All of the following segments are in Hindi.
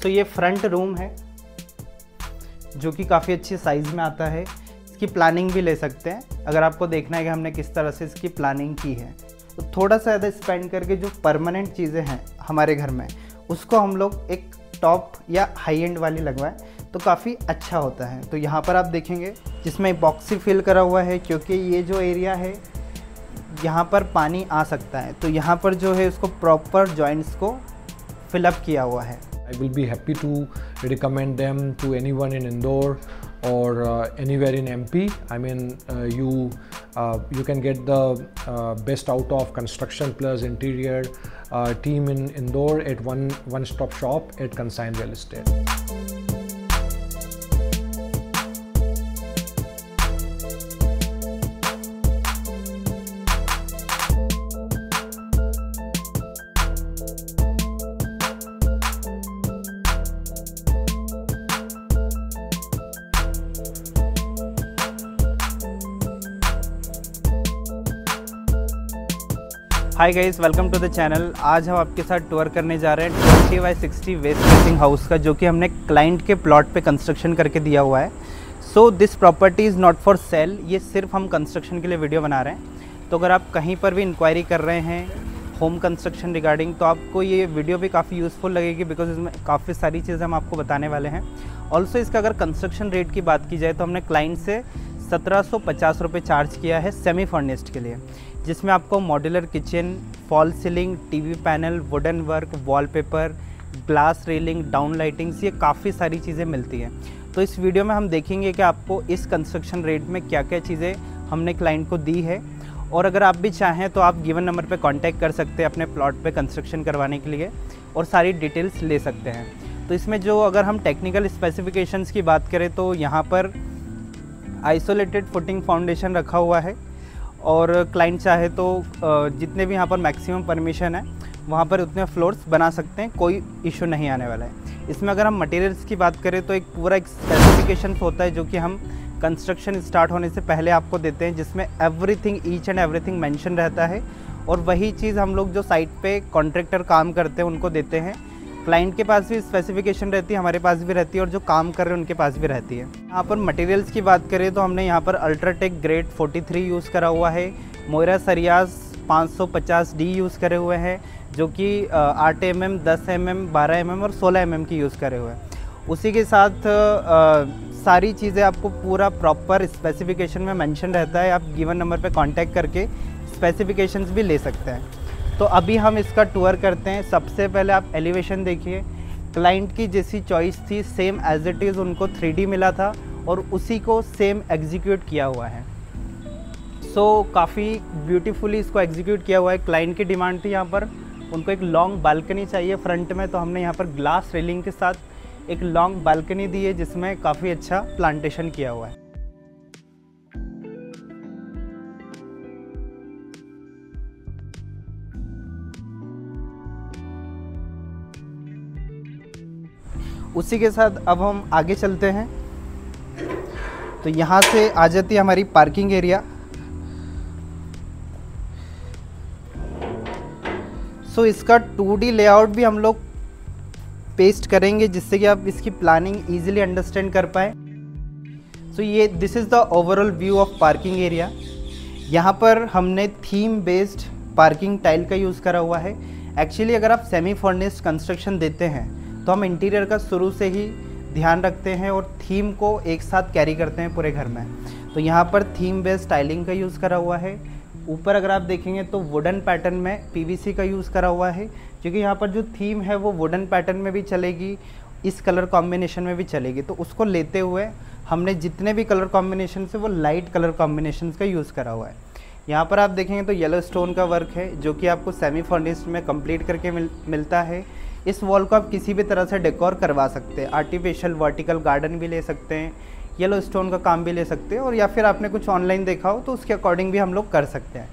तो ये फ्रंट रूम है जो कि काफ़ी अच्छी साइज़ में आता है। इसकी प्लानिंग भी ले सकते हैं अगर आपको देखना है कि हमने किस तरह से इसकी प्लानिंग की है। तो थोड़ा सा ज़्यादा स्पेंड करके जो परमानेंट चीज़ें हैं हमारे घर में उसको हम लोग एक टॉप या हाई एंड वाली लगवाएं तो काफ़ी अच्छा होता है। तो यहाँ पर आप देखेंगे जिसमें इपॉक्सी फिल करा हुआ है, क्योंकि ये जो एरिया है यहाँ पर पानी आ सकता है, तो यहाँ पर जो है उसको प्रॉपर जॉइंट्स को फिलअप किया हुआ है। I will be happy to recommend them to anyone in Indore or anywhere in MP. I mean, you can get the best out of construction plus interior team in Indore at one-stop shop at Consign Real Estate. Hi guys, welcome to the channel. आज हम आपके साथ टूर करने जा रहे हैं 20/60 वेस्ट फेसिंग हाउस का, जो कि हमने क्लाइंट के प्लॉट पे कंस्ट्रक्शन करके दिया हुआ है। So this property is not for sale, ये सिर्फ हम कंस्ट्रक्शन के लिए वीडियो बना रहे हैं। तो अगर आप कहीं पर भी इंक्वायरी कर रहे हैं होम कंस्ट्रक्शन रिगार्डिंग, तो आपको ये वीडियो भी काफ़ी यूज़फुल लगेगी, बिकॉज इसमें काफ़ी सारी चीज़ें हम आपको बताने वाले हैं। ऑल्सो इसका अगर कंस्ट्रक्शन रेट की बात की जाए तो हमने क्लाइंट से 1750 रुपये चार्ज किया है सेमी फर्निश्ड के लिए, जिसमें आपको modular kitchen, fall ceiling, TV panel, wooden work, wallpaper, glass railing, down lightings, ये काफ़ी सारी चीज़ें मिलती हैं। तो इस वीडियो में हम देखेंगे कि आपको इस कंस्ट्रक्शन रेट में क्या क्या चीज़ें हमने क्लाइंट को दी है, और अगर आप भी चाहें तो आप गिवन नंबर पे कांटेक्ट कर सकते हैं अपने प्लॉट पे कंस्ट्रक्शन करवाने के लिए और सारी डिटेल्स ले सकते हैं। तो इसमें जो अगर हम टेक्निकल स्पेसिफिकेशंस की बात करें तो यहाँ पर आइसोलेटेड फुटिंग फाउंडेशन रखा हुआ है, और क्लाइंट चाहे तो जितने भी यहाँ पर मैक्सिमम परमिशन है वहाँ पर उतने फ्लोर्स बना सकते हैं, कोई इशू नहीं आने वाला है। इसमें अगर हम मटेरियल्स की बात करें तो एक पूरा एक स्पेसिफिकेशन होता है जो कि हम कंस्ट्रक्शन स्टार्ट होने से पहले आपको देते हैं, जिसमें everything, each and everything mention रहता है, और वही चीज़ हम लोग जो साइट पे कॉन्ट्रैक्टर काम करते हैं उनको देते हैं। क्लाइंट के पास भी स्पेसिफिकेशन रहती है, हमारे पास भी रहती है, और जो काम कर रहे हैं उनके पास भी रहती है। यहाँ पर मटेरियल्स की बात करें तो हमने यहाँ पर अल्ट्राटेक ग्रेड 43 यूज़ करा हुआ है, मोयरा सरियाज 550D यूज़ करे हुए हैं, जो कि 8 mm, 10 mm, 12 mm और 16 mm की यूज़ करे हुए हैं। उसी के साथ सारी चीज़ें आपको पूरा प्रॉपर स्पेसिफिकेशन में मेंशन रहता है। आप गिवन नंबर पे कांटेक्ट करके स्पेसिफिकेशंस भी ले सकते हैं। तो अभी हम इसका टूर करते हैं। सबसे पहले आप एलिवेशन देखिए, क्लाइंट की जैसी चॉइस थी सेम एज इट इज़ उनको 3D मिला था, और उसी को सेम एग्जीक्यूट किया हुआ है। सो काफ़ी ब्यूटीफुली इसको एग्जीक्यूट किया हुआ है। क्लाइंट की डिमांड थी यहाँ पर उनको एक लॉन्ग बालकनी चाहिए फ्रंट में, तो हमने यहाँ पर ग्लास रेलिंग के साथ एक लॉन्ग बालकनी दी है जिसमें काफ़ी अच्छा प्लांटेशन किया हुआ है। उसी के साथ अब हम आगे चलते हैं। तो यहाँ से आ जाती है हमारी पार्किंग एरिया। सो इसका 2D लेआउट भी हम लोग पेस्ट करेंगे, जिससे कि आप इसकी प्लानिंग इजीली अंडरस्टैंड कर पाए। सो ये this is the overall view of parking area. यहाँ पर हमने थीम बेस्ड पार्किंग टाइल का यूज़ करा हुआ है। एक्चुअली अगर आप सेमी फर्निश्ड कंस्ट्रक्शन देते हैं तो हम इंटीरियर का शुरू से ही ध्यान रखते हैं और थीम को एक साथ कैरी करते हैं पूरे घर में। तो यहाँ पर थीम बेस्ड स्टाइलिंग का यूज़ करा हुआ है। ऊपर अगर आप देखेंगे तो वुडन पैटर्न में PVC का यूज़ करा हुआ है, क्योंकि यहाँ पर जो थीम है वो वुडन पैटर्न में भी चलेगी, इस कलर कॉम्बिनेशन में भी चलेगी। तो उसको लेते हुए हमने जितने भी कलर कॉम्बिनेशन से वो लाइट कलर कॉम्बिनेशन का यूज़ करा हुआ है। यहाँ पर आप देखेंगे तो येलो स्टोन का वर्क है, जो कि आपको सेमी फर्निश्ड में कंप्लीट करके मिलता है। इस वॉल को आप किसी भी तरह से डेकोर करवा सकते हैं, आर्टिफिशियल वर्टिकल गार्डन भी ले सकते हैं, येलो स्टोन का काम भी ले सकते हैं, और या फिर आपने कुछ ऑनलाइन देखा हो तो उसके अकॉर्डिंग भी हम लोग कर सकते हैं।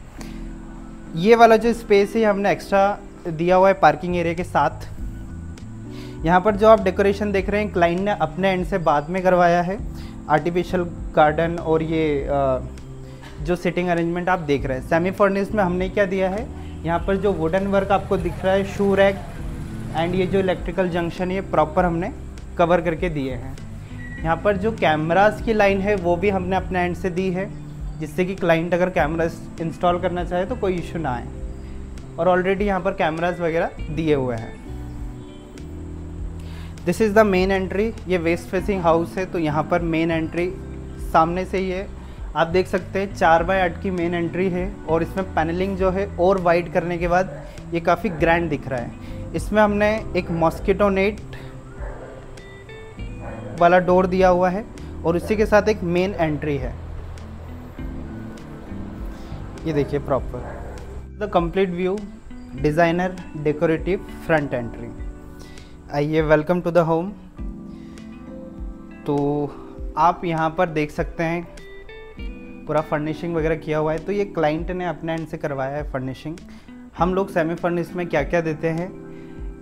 ये वाला जो स्पेस है हमने एक्स्ट्रा दिया हुआ है पार्किंग एरिया के साथ। यहाँ पर जो आप डेकोरेशन देख रहे हैं क्लाइंट ने अपने एंड से बाद में करवाया है, आर्टिफिशियल गार्डन और ये जो सिटिंग अरेंजमेंट आप देख रहे हैं। सेमी फर्निश्ड में हमने क्या दिया है, यहाँ पर जो वुडन वर्क आपको दिख रहा है, शू रैक एंड ये जो इलेक्ट्रिकल जंक्शन ये प्रॉपर हमने कवर करके दिए हैं। यहाँ पर जो कैमरास की लाइन है वो भी हमने अपने एंड से दी है, जिससे कि क्लाइंट अगर कैमरा इंस्टॉल करना चाहे तो कोई इशू ना आए। और ऑलरेडी यहाँ पर कैमरास वगैरह दिए हुए हैं। This is the main entry. ये वेस्ट फेसिंग हाउस है, तो यहाँ पर मेन एंट्री सामने से ही है। आप देख सकते हैं 4x8 की मेन एंट्री है और इसमें पैनलिंग जो है और वाइड करने के बाद ये काफ़ी ग्रैंड दिख रहा है। इसमें हमने एक मॉस्किटो नेट वाला डोर दिया हुआ है और उसी के साथ एक मेन एंट्री है। ये देखिए proper the complete view, designer decorative front entry. आइए, वेलकम टू द होम। तो आप यहाँ पर देख सकते हैं पूरा फर्निशिंग वगैरह किया हुआ है। तो ये क्लाइंट ने अपने एंड से करवाया है फर्निशिंग। हम लोग सेमी फर्निश में क्या क्या देते हैं,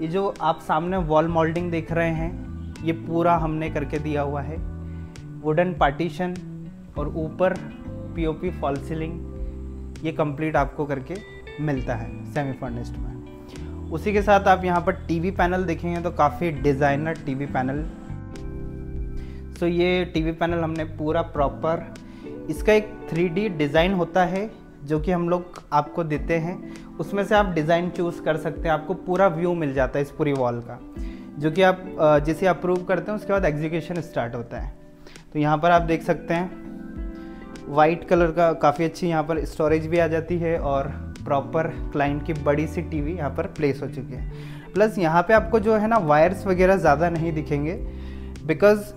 ये जो आप सामने वॉल मोल्डिंग देख रहे हैं ये पूरा हमने करके दिया हुआ है। वुडन पार्टीशन और ऊपर पीओपी फॉल सीलिंग ये कंप्लीट आपको करके मिलता है सेमी फर्निश्ड में। उसी के साथ आप यहाँ पर टीवी पैनल देखेंगे तो काफ़ी डिज़ाइनर टीवी पैनल। सो ये टीवी पैनल हमने पूरा प्रॉपर, इसका एक 3D डिज़ाइन होता है जो कि हम लोग आपको देते हैं। उसमें से आप डिज़ाइन चूज़ कर सकते हैं, आपको पूरा व्यू मिल जाता है इस पूरी वॉल का, जो कि आप जिसे अप्रूव करते हैं उसके बाद एग्जीक्यूशन स्टार्ट होता है। तो यहाँ पर आप देख सकते हैं वाइट कलर का काफ़ी अच्छी यहाँ पर स्टोरेज भी आ जाती है और प्रॉपर क्लाइंट की बड़ी सी टीवी यहाँ पर प्लेस हो चुकी है। प्लस यहाँ पे आपको जो है ना वायर्स वगैरह ज़्यादा नहीं दिखेंगे, बिकॉज़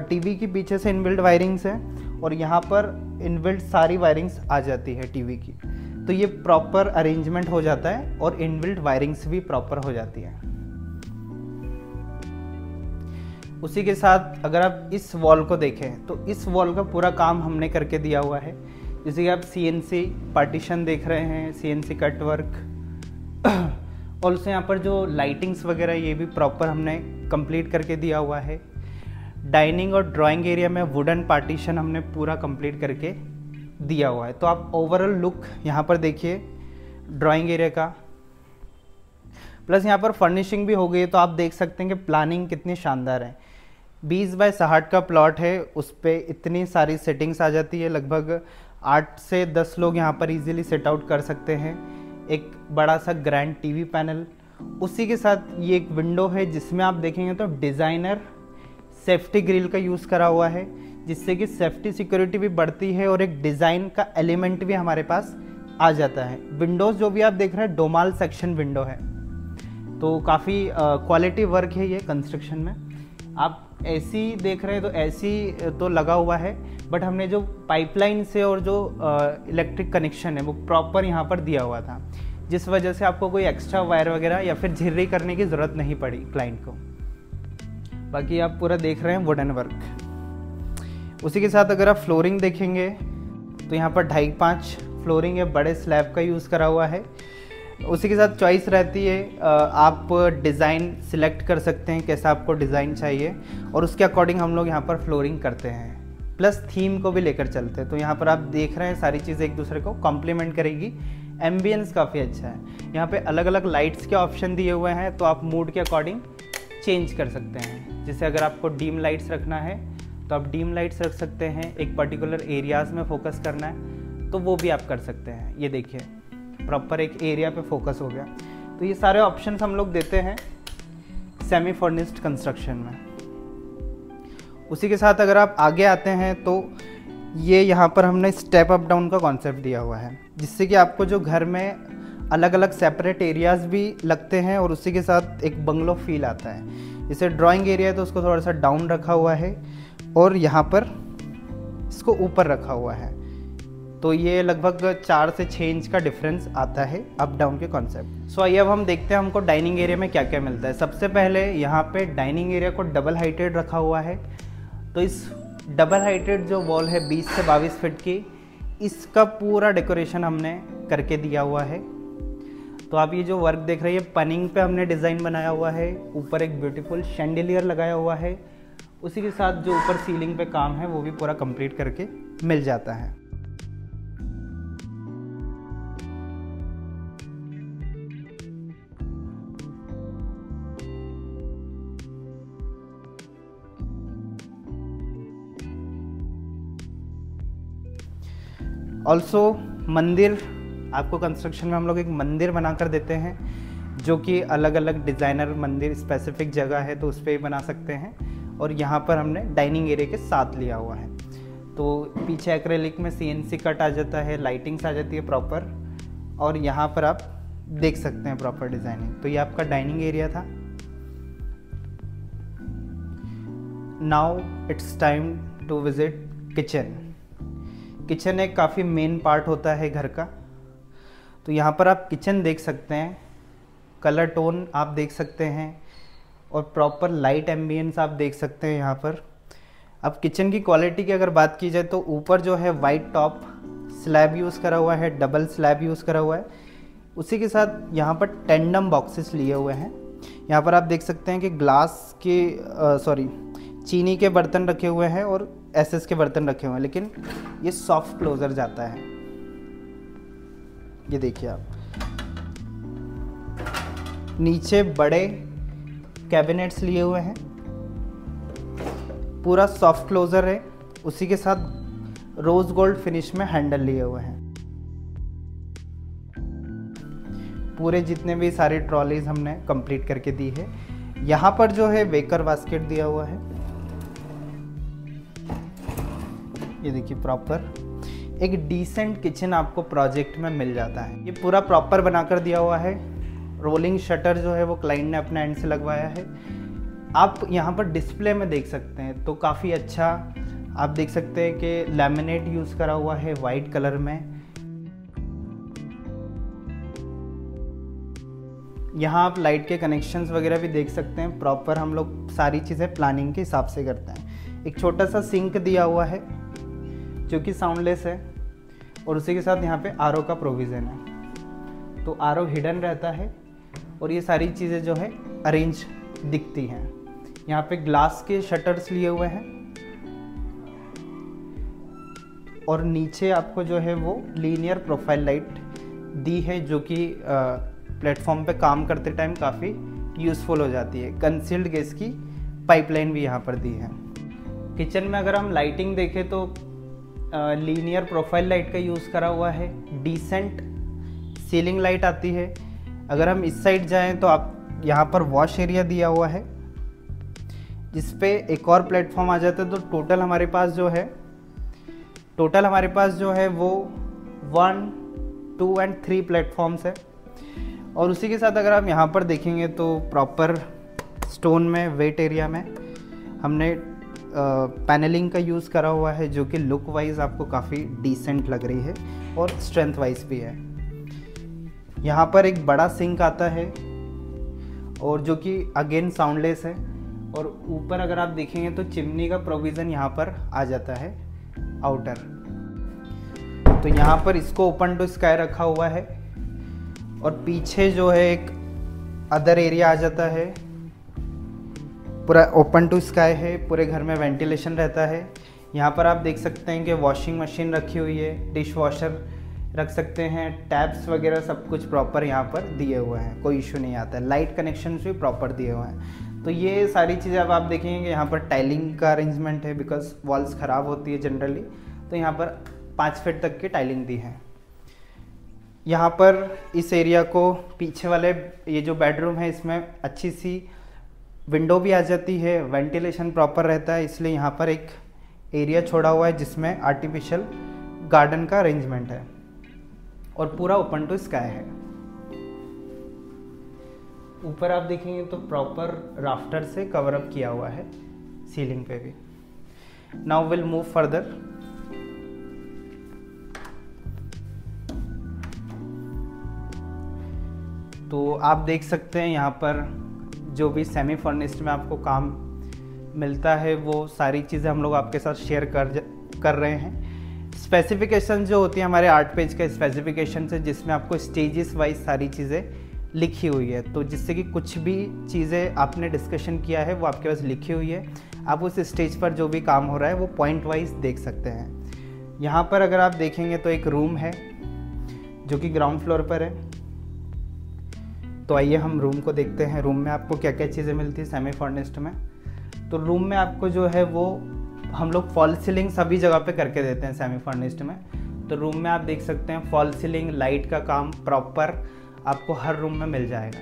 टीवी के पीछे से इनबिल्ट वायरिंग्स है और यहाँ पर इनबिल्ट सारी वायरिंग्स आ जाती है टीवी की। तो ये प्रॉपर अरेंजमेंट हो जाता है और इनबिल्ट वायरिंग्स भी प्रॉपर हो जाती है। उसी के साथ अगर आप इस वॉल को देखें तो इस वॉल का पूरा काम हमने करके दिया हुआ है। जैसे कि आप CNC पार्टीशन देख रहे हैं, CNC कट वर्क और उससे यहाँ पर जो लाइटिंग्स वगैरह ये भी प्रॉपर हमने कंप्लीट करके दिया हुआ है। डाइनिंग और ड्राइंग एरिया में वुडन पार्टीशन हमने पूरा कंप्लीट करके दिया हुआ है। तो आप ओवरऑल लुक यहाँ पर देखिए ड्राइंग एरिया का, प्लस यहाँ पर फर्निशिंग भी हो गई है। तो आप देख सकते हैं कि प्लानिंग कितनी शानदार है। 20x60 का प्लॉट है, उस पर इतनी सारी सेटिंग्स आ जाती है। लगभग 8 से 10 लोग यहाँ पर इजीली सेट आउट कर सकते हैं। एक बड़ा सा ग्रैंड टीवी पैनल, उसी के साथ ये एक विंडो है जिसमें आप देखेंगे तो डिज़ाइनर सेफ्टी ग्रिल का यूज़ करा हुआ है, जिससे कि सेफ्टी सिक्योरिटी भी बढ़ती है और एक डिज़ाइन का एलिमेंट भी हमारे पास आ जाता है। विंडोज़ जो भी आप देख रहे हैं डोमाल सेक्शन विंडो है, तो काफ़ी क्वालिटी वर्क है ये कंस्ट्रक्शन में। आप एसी देख रहे हैं तो एसी तो लगा हुआ है, बट हमने जो पाइपलाइन से और जो इलेक्ट्रिक कनेक्शन है वो प्रॉपर यहाँ पर दिया हुआ था, जिस वजह से आपको कोई एक्स्ट्रा वायर वगैरह या फिर झिर्री करने की ज़रूरत नहीं पड़ी क्लाइंट को। बाकी आप पूरा देख रहे हैं वुडन वर्क। उसी के साथ अगर आप फ्लोरिंग देखेंगे तो यहाँ पर 2.5 फ्लोरिंग है, बड़े स्लैब का यूज़ करा हुआ है। उसी के साथ चॉइस रहती है, आप डिज़ाइन सिलेक्ट कर सकते हैं कैसा आपको डिज़ाइन चाहिए और उसके अकॉर्डिंग हम लोग यहाँ पर फ्लोरिंग करते हैं। प्लस थीम को भी लेकर चलते हैं। तो यहाँ पर आप देख रहे हैं सारी चीज़ें एक दूसरे को कॉम्प्लीमेंट करेगी। एम्बियंस काफ़ी अच्छा है। यहाँ पे अलग अलग लाइट्स के ऑप्शन दिए हुए हैं, तो आप मूड के अकॉर्डिंग चेंज कर सकते हैं। जैसे अगर आपको डीम लाइट्स रखना है तो आप डीम लाइट्स रख सकते हैं, एक पर्टिकुलर एरियाज़ में फोकस करना है तो वो भी आप कर सकते हैं। ये देखिए प्रॉपर एक एरिया पे फोकस हो गया। तो ये सारे ऑप्शंस हम लोग देते हैं सेमी फर्निश्ड कंस्ट्रक्शन में। उसी के साथ अगर आप आगे आते हैं तो ये यहाँ पर हमने स्टेप अप डाउन का कॉन्सेप्ट दिया हुआ है, जिससे कि आपको जो घर में अलग अलग सेपरेट एरियाज़ भी लगते हैं और उसी के साथ एक बंगलो फील आता है। जैसे ड्राइंग एरिया है तो उसको थोड़ा सा डाउन रखा हुआ है और यहाँ पर इसको ऊपर रखा हुआ है। तो ये लगभग 4 से 6 इंच का डिफरेंस आता है अप डाउन के कॉन्सेप्ट। सो आइए अब हम देखते हैं हमको डाइनिंग एरिया में क्या क्या मिलता है। सबसे पहले यहाँ पे डाइनिंग एरिया को डबल हाइटेड रखा हुआ है। तो इस डबल हाइटेड जो वॉल है 20 से 22 फीट की, इसका पूरा डेकोरेशन हमने करके दिया हुआ है। तो आप ये जो वर्क देख रहे हैं पनिंग पे हमने डिज़ाइन बनाया हुआ है। ऊपर एक ब्यूटीफुल शैंडिलियर लगाया हुआ है। उसी के साथ जो ऊपर सीलिंग पे काम है वो भी पूरा कंप्लीट करके मिल जाता है। ऑल्सो मंदिर, आपको कंस्ट्रक्शन में हम लोग एक मंदिर बना कर देते हैं, जो कि अलग अलग डिज़ाइनर मंदिर स्पेसिफिक जगह है तो उस पर ही बना सकते हैं। और यहाँ पर हमने डाइनिंग एरिया के साथ लिया हुआ है। तो पीछे एक्रेलिक में CNC कट आ जाता है, लाइटिंग्स आ जाती है प्रॉपर, और यहाँ पर आप देख सकते हैं प्रॉपर डिज़ाइनिंग। तो ये आपका डाइनिंग एरिया था। Now it's time to visit kitchen. Kitchen एक काफ़ी मेन पार्ट होता है घर का। तो यहाँ पर आप किचन देख सकते हैं, कलर टोन आप देख सकते हैं, और प्रॉपर लाइट एम्बियंस आप देख सकते हैं यहाँ पर। अब किचन की क्वालिटी की अगर बात की जाए तो ऊपर जो है वाइट टॉप स्लैब यूज़ करा हुआ है, डबल स्लैब यूज़ करा हुआ है। उसी के साथ यहाँ पर टेंडम बॉक्सेस लिए हुए हैं। यहाँ पर आप देख सकते हैं कि ग्लास के चीनी के बर्तन रखे हुए हैं और SS के बर्तन रखे हुए हैं, लेकिन ये सॉफ्ट क्लोजर जाता है। ये देखिए आप, नीचे बड़े कैबिनेट्स लिए हुए हैं, पूरा सॉफ्ट क्लोजर है। उसी के साथ रोज गोल्ड फिनिश में हैंडल लिए हुए हैं। पूरे जितने भी सारी ट्रॉलीज हमने कंप्लीट करके दी है। यहाँ पर जो है वेकर बास्केट दिया हुआ है। ये देखिए प्रॉपर एक डिसेंट किचन आपको प्रोजेक्ट में मिल जाता है। ये पूरा प्रॉपर बनाकर दिया हुआ है। रोलिंग शटर जो है वो क्लाइंट ने अपने एंड से लगवाया है। आप यहाँ पर डिस्प्ले में देख सकते हैं तो काफ़ी अच्छा आप देख सकते हैं कि लैमिनेट यूज़ करा हुआ है वाइट कलर में। यहाँ आप लाइट के कनेक्शंस वगैरह भी देख सकते हैं। प्रॉपर हम लोग सारी चीज़ें प्लानिंग के हिसाब से करते हैं। एक छोटा सा सिंक दिया हुआ है जो कि साउंडलेस है, और उसी के साथ यहाँ पे RO का प्रोविज़न है। तो RO हिडन रहता है और ये सारी चीज़ें जो है अरेंज दिखती हैं। यहाँ पे ग्लास के शटर्स लिए हुए हैं, और नीचे आपको जो है वो लीनियर प्रोफाइल लाइट दी है, जो कि प्लेटफॉर्म पे काम करते टाइम काफ़ी यूज़फुल हो जाती है। कंसील्ड गैस की पाइपलाइन भी यहाँ पर दी है। किचन में अगर हम लाइटिंग देखें तो लीनियर प्रोफाइल लाइट का यूज़ करा हुआ है। डिसेंट सीलिंग लाइट आती है। अगर हम इस साइड जाएं तो आप यहाँ पर वॉश एरिया दिया हुआ है, जिस पे एक और प्लेटफॉर्म आ जाता है। तो टोटल हमारे पास जो है वो 1, 2 और 3 प्लेटफॉर्म्स है। और उसी के साथ अगर आप यहाँ पर देखेंगे तो प्रॉपर स्टोन में वेट एरिया में हमने पैनलिंग का यूज़ करा हुआ है, जो कि लुक वाइज आपको काफ़ी डिसेंट लग रही है और स्ट्रेंथ वाइज भी है। यहाँ पर एक बड़ा सिंक आता है, और जो कि अगेन साउंडलेस है। और ऊपर अगर आप देखेंगे तो चिमनी का प्रोविज़न यहाँ पर आ जाता है आउटर। तो यहाँ पर इसको ओपन टू स्काई रखा हुआ है, और पीछे जो है एक अदर एरिया आ जाता है। पूरा ओपन टू स्काई है, पूरे घर में वेंटिलेशन रहता है। यहाँ पर आप देख सकते हैं कि वॉशिंग मशीन रखी हुई है, डिश वॉशर रख सकते हैं, टैप्स वगैरह सब कुछ प्रॉपर यहाँ पर दिए हुए हैं, कोई इशू नहीं आता है। लाइट कनेक्शंस भी प्रॉपर दिए हुए हैं। तो ये सारी चीज़ें अब आप देखेंगे कि यहाँ पर टाइलिंग का अरेंजमेंट है, बिकॉज वॉल्स ख़राब होती है जनरली। तो यहाँ पर 5 फीट तक की टाइलिंग दी है। यहाँ पर इस एरिया को पीछे वाले ये जो बेडरूम है इसमें अच्छी सी विंडो भी आ जाती है, वेंटिलेशन प्रॉपर रहता है। इसलिए यहाँ पर एक एरिया छोड़ा हुआ है जिसमें आर्टिफिशियल गार्डन का अरेंजमेंट है, और पूरा ओपन टू स्काई है। ऊपर आप देखेंगे तो प्रॉपर राफ्टर से कवर अप किया हुआ है सीलिंग पे भी। Now will move further. तो आप देख सकते हैं यहाँ पर जो भी सेमी फर्निश्ड में आपको काम मिलता है वो सारी चीज़ें हम लोग आपके साथ शेयर कर रहे हैं। स्पेसिफिकेशन जो होती है हमारे 8 पेज का स्पेसिफिकेशन है, जिसमें आपको स्टेजेस वाइज सारी चीज़ें लिखी हुई है। तो जिससे कि कुछ भी चीज़ें आपने डिस्कशन किया है वो आपके पास लिखी हुई है। आप उस स्टेज पर जो भी काम हो रहा है वो पॉइंट वाइज देख सकते हैं। यहाँ पर अगर आप देखेंगे तो एक रूम है जो कि ग्राउंड फ्लोर पर है। तो आइए हम रूम को देखते हैं। रूम में आपको क्या क्या चीज़ें मिलती है सेमी फर्निश्ड में। तो रूम में आपको जो है वो हम लोग फॉल सीलिंग सभी जगह पे करके देते हैं सेमी फर्निश्ड में। तो रूम में आप देख सकते हैं फॉल सीलिंग लाइट का काम प्रॉपर आपको हर रूम में मिल जाएगा।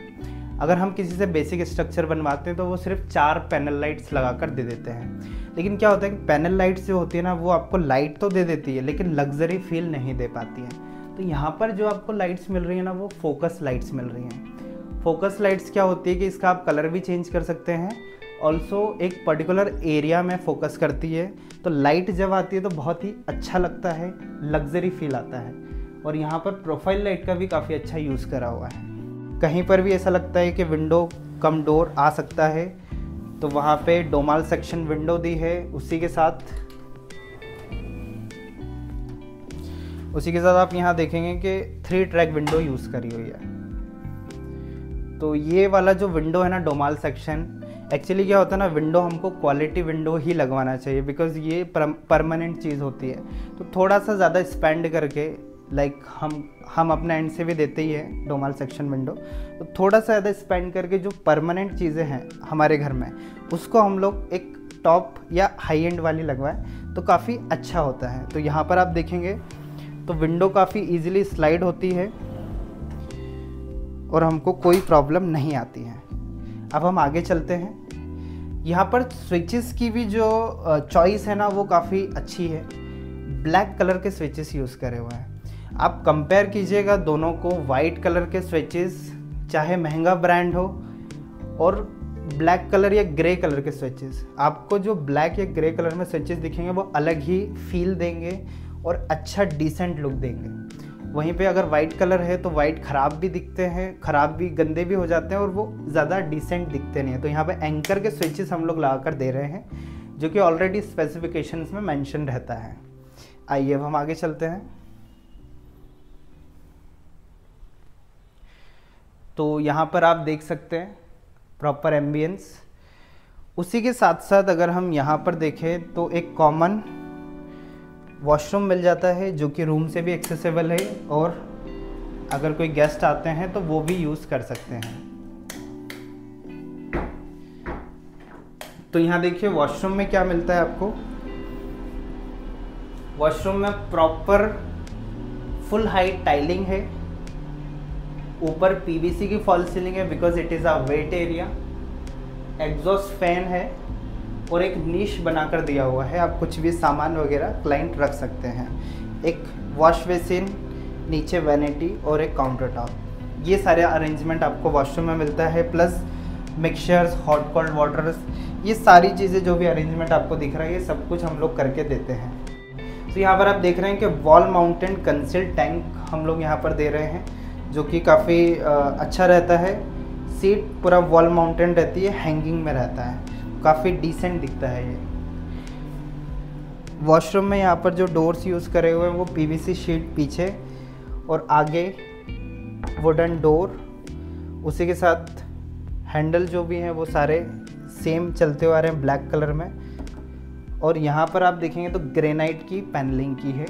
अगर हम किसी से बेसिक स्ट्रक्चर बनवाते हैं तो वो सिर्फ 4 पैनल लाइट्स लगा कर दे देते हैं, लेकिन क्या होता है कि पैनल लाइट्स जो होती है ना वो आपको लाइट तो दे देती है लेकिन लग्जरी फील नहीं दे पाती है। तो यहाँ पर जो आपको लाइट्स मिल रही है ना वो फोकस लाइट्स मिल रही हैं। फोकस लाइट्स क्या होती है कि इसका आप कलर भी चेंज कर सकते हैं, ऑल्सो एक पर्टिकुलर एरिया में फोकस करती है, तो लाइट जब आती है तो बहुत ही अच्छा लगता है, लग्जरी फील आता है। और यहाँ पर प्रोफाइल लाइट का भी काफ़ी अच्छा यूज़ करा हुआ है। कहीं पर भी ऐसा लगता है कि विंडो कम डोर आ सकता है तो वहाँ पे डोमाल सेक्शन विंडो दी है, उसी के साथ आप यहाँ देखेंगे कि 3 ट्रैक विंडो यूज़ करी हुई है। तो ये वाला जो विंडो है ना डोमाल सेक्शन, एक्चुअली क्या होता है ना विंडो हमको क्वालिटी विंडो ही लगवाना चाहिए बिकॉज़ ये परमानेंट चीज़ होती है। तो थोड़ा सा ज़्यादा स्पेंड करके लाइक हम अपने एंड से भी देते ही हैं डोमाल सेक्शन विंडो, तो थोड़ा सा ज़्यादा स्पेंड करके जो परमानेंट चीज़ें हैं हमारे घर में उसको हम लोग एक टॉप या हाई एंड वाली लगवाएं तो काफ़ी अच्छा होता है। तो यहाँ पर आप देखेंगे तो विंडो काफ़ी इजीली स्लाइड होती है और हमको कोई प्रॉब्लम नहीं आती है। अब हम आगे चलते हैं। यहाँ पर स्विचेस की भी जो चॉइस है ना वो काफ़ी अच्छी है, ब्लैक कलर के स्विचेस यूज़ करे हुए हैं। आप कंपेयर कीजिएगा दोनों को, वाइट कलर के स्विचेस चाहे महंगा ब्रांड हो और ब्लैक कलर या ग्रे कलर के स्विचेस, आपको जो ब्लैक या ग्रे कलर में स्विचेस दिखेंगे वो अलग ही फील देंगे और अच्छा डिसेंट लुक देंगे। वहीं पे अगर वाइट कलर है तो वाइट ख़राब भी दिखते हैं, ख़राब भी गंदे भी हो जाते हैं और वो ज़्यादा डिसेंट दिखते नहीं हैं। तो यहाँ पे एंकर के स्विचेस हम लोग लगा कर दे रहे हैं जो कि ऑलरेडी स्पेसिफिकेशंस में मेंशन रहता है। आइए अब हम आगे चलते हैं। तो यहाँ पर आप देख सकते हैं प्रॉपर एम्बियंस। उसी के साथ साथ अगर हम यहाँ पर देखें तो एक कॉमन वॉशरूम मिल जाता है जो कि रूम से भी एक्सेसिबल है और अगर कोई गेस्ट आते हैं तो वो भी यूज़ कर सकते हैं। तो यहाँ देखिए वॉशरूम में क्या मिलता है आपको। वॉशरूम में प्रॉपर फुल हाइट टाइलिंग है, ऊपर पीवीसी की फॉल सीलिंग है because it is a wait area, exhaust fan है और एक नीश बनाकर दिया हुआ है, आप कुछ भी सामान वगैरह क्लाइंट रख सकते हैं। एक वॉश बेसिन, नीचे वैनिटी और एक काउंटर टॉप, ये सारे अरेंजमेंट आपको वॉशरूम में मिलता है, plus mixtures, hot cold waters, ये सारी चीज़ें जो भी अरेंजमेंट आपको दिख रहा है ये सब कुछ हम लोग करके देते हैं। तो यहाँ पर आप देख रहे हैं कि वॉल माउंटेड कंसील्ड टैंक हम लोग यहाँ पर दे रहे हैं जो कि काफ़ी अच्छा रहता है। सीट पूरा वॉल माउंटेड रहती है, हैंगिंग में रहता है, काफ़ी डिसेंट दिखता है ये। वॉशरूम में यहाँ पर जो डोर्स यूज़ करे हुए हैं वो पीवीसी शीट पीछे और आगे वुडन डोर, उसी के साथ हैंडल जो भी हैं वो सारे सेम चलते हुए आ रहे हैं ब्लैक कलर में। और यहाँ पर आप देखेंगे तो ग्रेनाइट की पैनलिंग की है,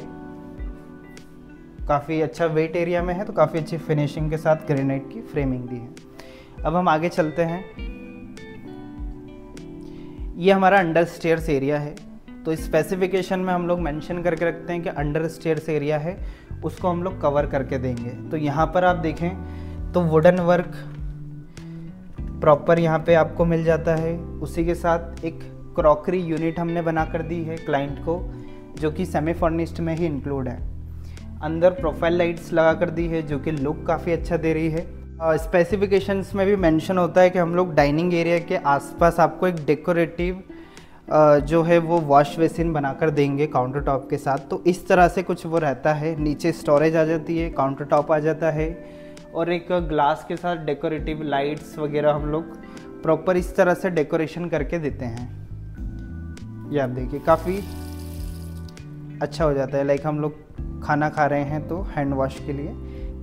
काफ़ी अच्छा वेट एरिया में है तो काफ़ी अच्छी फिनिशिंग के साथ ग्रेनाइट की फ्रेमिंग दी है। अब हम आगे चलते हैं। ये हमारा अंडर स्टेयर्स एरिया है, तो स्पेसिफिकेशन में हम लोग मेंशन करके रखते हैं कि अंडर स्टेयर्स एरिया है, उसको हम लोग कवर करके देंगे। तो यहाँ पर आप देखें तो वुडन वर्क प्रॉपर यहाँ पे आपको मिल जाता है। उसी के साथ एक क्रॉकरी यूनिट हमने बना कर दी है क्लाइंट को जो कि सेमी फर्निश्ड में ही इंक्लूड है। अंदर प्रोफाइल लाइट्स लगा कर दी है जो कि लुक काफ़ी अच्छा दे रही है। स्पेसिफिकेशंस में भी मेंशन होता है कि हम लोग डाइनिंग एरिया के आसपास आपको एक डेकोरेटिव जो है वो वॉश बेसिन बनाकर देंगे काउंटर टॉप के साथ। तो इस तरह से कुछ वो रहता है, नीचे स्टोरेज आ जाती है, काउंटर टॉप आ जाता है और एक ग्लास के साथ डेकोरेटिव लाइट्स वगैरह हम लोग प्रॉपर इस तरह से डेकोरेशन करके देते हैं। ये आप देखिए काफ़ी अच्छा हो जाता है। लाइक हम लोग खाना खा रहे हैं तो हैंड वॉश के लिए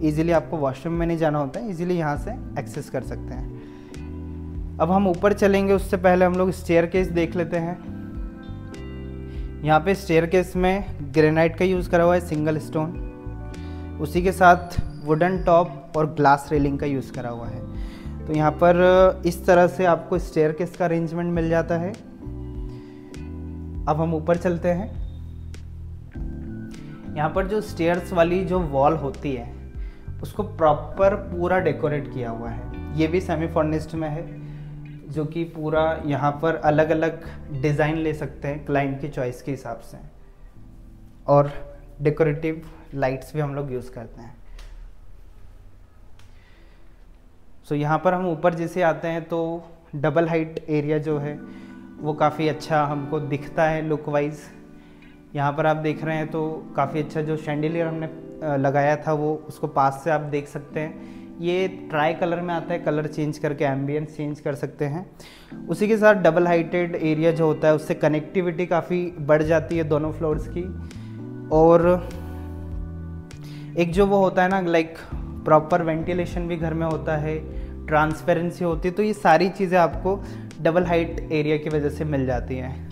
इजीली आपको वॉशरूम में नहीं जाना होता है, इजीली यहाँ से एक्सेस कर सकते हैं। अब हम ऊपर चलेंगे उससे पहले हम लोग स्टेयरकेस देख लेते हैं। यहाँ पे स्टेयरकेस में ग्रेनाइट का यूज़ करा हुआ है, सिंगल स्टोन, उसी के साथ वुडन टॉप और ग्लास रेलिंग का यूज़ करा हुआ है। तो यहाँ पर इस तरह से आपको स्टेयरकेस का अरेंजमेंट मिल जाता है। अब हम ऊपर चलते हैं। यहाँ पर जो स्टेयर्स वाली जो वॉल होती है उसको प्रॉपर पूरा डेकोरेट किया हुआ है। ये भी सेमी फर्निश्ड में है, जो कि पूरा यहाँ पर अलग अलग डिज़ाइन ले सकते हैं क्लाइंट की चॉइस के हिसाब से, और डेकोरेटिव लाइट्स भी हम लोग यूज़ करते हैं। सो यहाँ पर हम ऊपर जैसे आते हैं तो डबल हाइट एरिया जो है वो काफ़ी अच्छा हमको दिखता है लुक वाइज। यहाँ पर आप देख रहे हैं तो काफ़ी अच्छा जो शैंडिलियर हमने लगाया था वो उसको पास से आप देख सकते हैं। ये ट्राई कलर में आता है, कलर चेंज करके एम्बियंस चेंज कर सकते हैं। उसी के साथ डबल हाइटेड एरिया जो होता है उससे कनेक्टिविटी काफ़ी बढ़ जाती है दोनों फ्लोर्स की, और एक जो वो होता है ना लाइक प्रॉपर वेंटिलेशन भी घर में होता है, ट्रांसपेरेंसी होती है। तो ये सारी चीज़ें आपको डबल हाइट एरिया की वजह से मिल जाती हैं।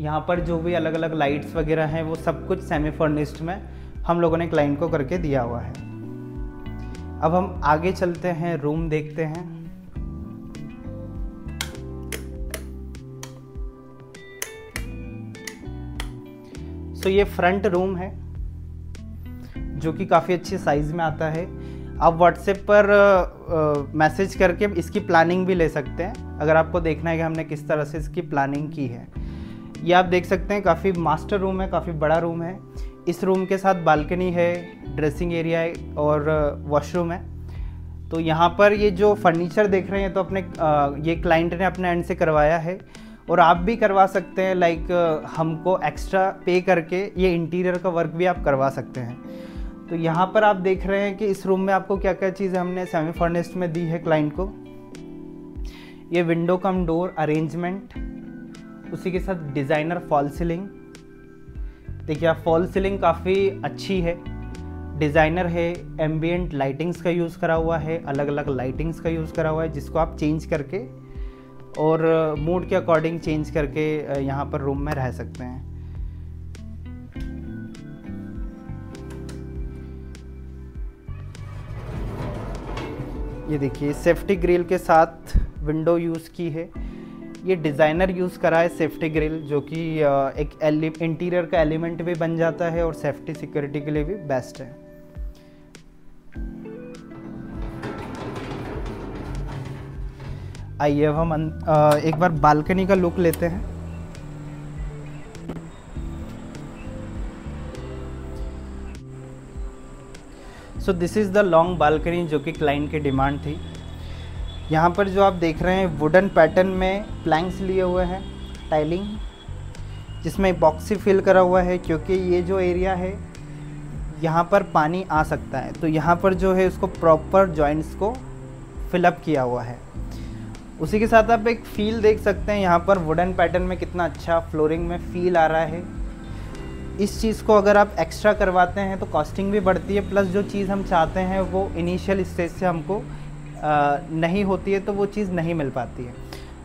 यहाँ पर जो भी अलग अलग लाइट्स वगैरह हैं वो सब कुछ सेमी फर्निश्ड में हम लोगों ने क्लाइंट को करके दिया हुआ है। अब हम आगे चलते हैं, रूम देखते हैं। सो ये फ्रंट रूम है जो कि काफ़ी अच्छी साइज़ में आता है। आप व्हाट्सएप पर मैसेज करके इसकी प्लानिंग भी ले सकते हैं, अगर आपको देखना है कि हमने किस तरह से इसकी प्लानिंग की है। ये आप देख सकते हैं, काफ़ी मास्टर रूम है, काफ़ी बड़ा रूम है। इस रूम के साथ बालकनी है, ड्रेसिंग एरिया है और वॉशरूम है। तो यहाँ पर ये जो फर्नीचर देख रहे हैं तो अपने ये क्लाइंट ने अपने एंड से करवाया है, और आप भी करवा सकते हैं। लाइक हमको एक्स्ट्रा पे करके ये इंटीरियर का वर्क भी आप करवा सकते हैं। तो यहाँ पर आप देख रहे हैं कि इस रूम में आपको क्या क्या चीज़ें हमने सेमी फर्निश्ड में दी है क्लाइंट को। ये विंडो कम डोर अरेंजमेंट, उसी के साथ डिज़ाइनर फॉल सीलिंग। देखिए आप, फॉल सीलिंग काफ़ी अच्छी है, डिज़ाइनर है, एम्बियंट लाइटिंग्स का यूज़ करा हुआ है, अलग अलग लाइटिंग्स का यूज़ करा हुआ है, जिसको आप चेंज करके और मूड के अकॉर्डिंग चेंज करके यहाँ पर रूम में रह सकते हैं। ये देखिए सेफ्टी ग्रिल के साथ विंडो यूज़ की है। ये डिज़ाइनर यूज़ करा है सेफ्टी ग्रिल, जो कि एक इंटीरियर का एलिमेंट भी बन जाता है और सेफ्टी सिक्योरिटी के लिए भी बेस्ट है। आइए अब हम एक बार बालकनी का लुक लेते हैं। So this is the long balcony जो कि क्लाइंट की डिमांड थी। यहाँ पर जो आप देख रहे हैं वुडन पैटर्न में प्लैंक्स लिए हुए हैं, टाइलिंग, जिसमें इपॉक्सी फिल करा हुआ है, क्योंकि ये जो एरिया है यहाँ पर पानी आ सकता है। तो यहाँ पर जो है उसको प्रॉपर जॉइंट्स को फिलअप किया हुआ है। उसी के साथ आप एक फील देख सकते हैं यहाँ पर वुडन पैटर्न में कितना अच्छा फ्लोरिंग में फील आ रहा है। इस चीज़ को अगर आप एक्स्ट्रा करवाते हैं तो कॉस्टिंग भी बढ़ती है, प्लस जो चीज़ हम चाहते हैं वो इनिशियल स्टेज से हमको नहीं होती है तो वो चीज़ नहीं मिल पाती है।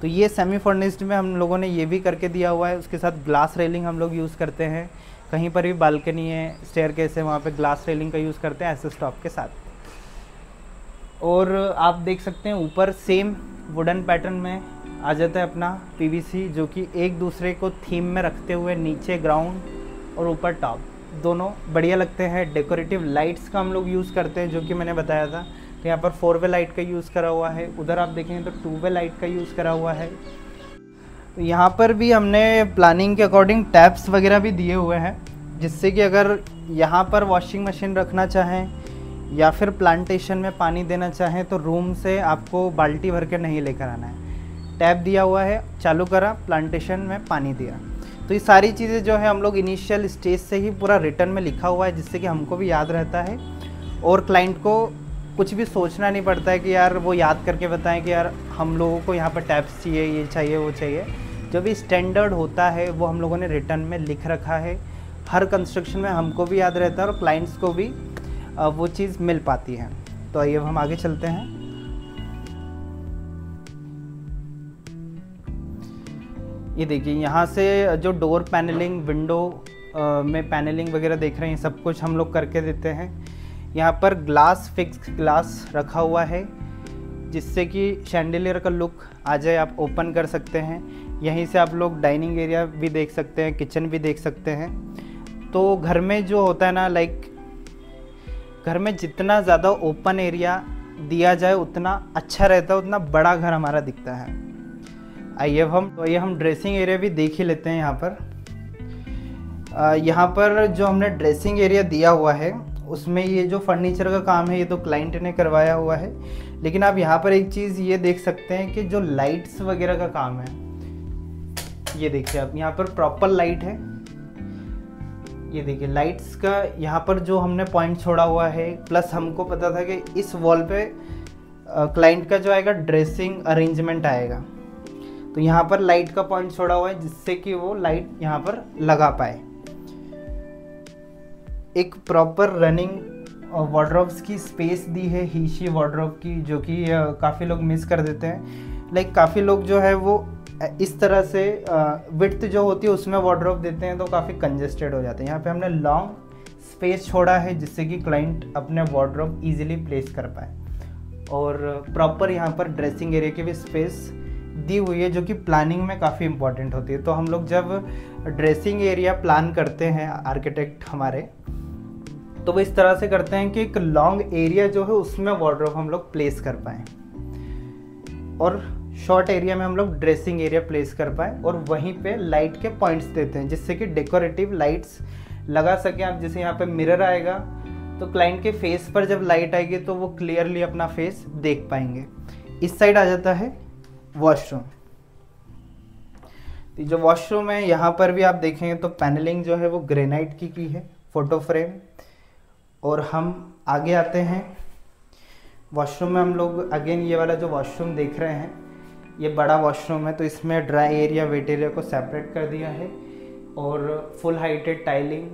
तो ये सेमी फर्निश्ड में हम लोगों ने ये भी करके दिया हुआ है। उसके साथ ग्लास रेलिंग हम लोग यूज़ करते हैं, कहीं पर भी बालकनी है, स्टेयरकेस है, वहाँ पे ग्लास रेलिंग का यूज़ करते हैं ऐसे स्टॉप के साथ। और आप देख सकते हैं ऊपर सेम वुडन पैटर्न में आ जाता है अपना पीवीसी, जो कि एक दूसरे को थीम में रखते हुए नीचे ग्राउंड और ऊपर टॉप दोनों बढ़िया लगते हैं। डेकोरेटिव लाइट्स का हम लोग यूज़ करते हैं, जो कि मैंने बताया था। तो यहाँ पर 4 वे लाइट का यूज़ करा हुआ है, उधर आप देखेंगे तो 2 वे लाइट का यूज़ करा हुआ है। तो यहाँ पर भी हमने प्लानिंग के अकॉर्डिंग टैप्स वगैरह भी दिए हुए हैं, जिससे कि अगर यहाँ पर वॉशिंग मशीन रखना चाहें या फिर प्लांटेशन में पानी देना चाहें तो रूम से आपको बाल्टी भर के नहीं लेकर आना है। टैप दिया हुआ है, चालू करा, प्लांटेशन में पानी दिया। तो ये सारी चीज़ें जो है हम लोग इनिशियल स्टेज से ही पूरा रिटर्न में लिखा हुआ है, जिससे कि हमको भी याद रहता है और क्लाइंट को कुछ भी सोचना नहीं पड़ता है कि यार वो याद करके बताएं कि यार हम लोगों को यहाँ पर टैप्स चाहिए, ये चाहिए, वो चाहिए। जो भी स्टैंडर्ड होता है वो हम लोगों ने रिटर्न में लिख रखा है। हर कंस्ट्रक्शन में हमको भी याद रहता है और क्लाइंट्स को भी वो चीज़ मिल पाती है। तो आइए अब हम आगे चलते हैं। ये देखिए यहाँ से जो डोर पैनलिंग, विंडो में पैनलिंग वगैरह देख रहे हैं, सब कुछ हम लोग करके देते हैं। यहाँ पर ग्लास, फिक्स ग्लास रखा हुआ है, जिससे कि शैंडिलियर का लुक आ जाए। आप ओपन कर सकते हैं, यहीं से आप लोग डाइनिंग एरिया भी देख सकते हैं, किचन भी देख सकते हैं। तो घर में जो होता है ना, लाइक घर में जितना ज़्यादा ओपन एरिया दिया जाए उतना अच्छा रहता है, उतना बड़ा घर हमारा दिखता है। आइए हम ड्रेसिंग एरिया भी देख ही लेते हैं। यहाँ पर जो हमने ड्रेसिंग एरिया दिया हुआ है उसमें ये जो फर्नीचर का काम है ये तो क्लाइंट ने करवाया हुआ है, लेकिन आप यहाँ पर एक चीज़ ये देख सकते हैं कि जो लाइट्स वगैरह का काम है, ये देखिए आप, यहाँ पर प्रॉपर लाइट है। ये देखिए लाइट्स का यहाँ पर जो हमने पॉइंट छोड़ा हुआ है, प्लस हमको पता था कि इस वॉल पे क्लाइंट का जो आएगा ड्रेसिंग अरेंजमेंट आएगा, तो यहाँ पर लाइट का पॉइंट छोड़ा हुआ है जिससे कि वो लाइट यहाँ पर लगा पाए। एक प्रॉपर रनिंग वार्डरोब्स की स्पेस दी है, हीशी वार्डरोब की, जो कि काफ़ी लोग मिस कर देते हैं। लाइक काफ़ी लोग जो है वो इस तरह से विड्थ जो होती है उसमें वार्डरोब देते हैं तो काफ़ी कंजेस्टेड हो जाते हैं। यहाँ पे हमने लॉन्ग स्पेस छोड़ा है जिससे कि क्लाइंट अपने वार्डरोब इजीली प्लेस कर पाए, और प्रॉपर यहाँ पर ड्रेसिंग एरिया की भी स्पेस दी हुई है जो कि प्लानिंग में काफ़ी इंपॉर्टेंट होती है। तो हम लोग जब ड्रेसिंग एरिया प्लान करते हैं, आर्किटेक्ट हमारे, तो वो इस तरह से करते हैं कि एक लॉन्ग एरिया जो है उसमें वार्डरोब हम लोग प्लेस कर पाएँ और शॉर्ट एरिया में हम लोग ड्रेसिंग एरिया प्लेस कर पाए, और वहीं पे लाइट के पॉइंट्स देते हैं जिससे कि डेकोरेटिव लाइट्स लगा सकें आप। जैसे यहाँ पे मिरर आएगा तो क्लाइंट के फेस पर जब लाइट आएगी तो वो क्लियरली अपना फेस देख पाएंगे। इस साइड आ जाता है वॉशरूम। तो जो वॉशरूम है यहाँ पर भी आप देखेंगे तो पैनलिंग जो है वो ग्रेनाइट की है, फोटो फ्रेम। और हम आगे आते हैं वॉशरूम में। हम लोग अगेन ये वाला जो वॉशरूम देख रहे हैं ये बड़ा वॉशरूम है, तो इसमें ड्राई एरिया वेट एरिया को सेपरेट कर दिया है, और फुल हाइटेड टाइलिंग,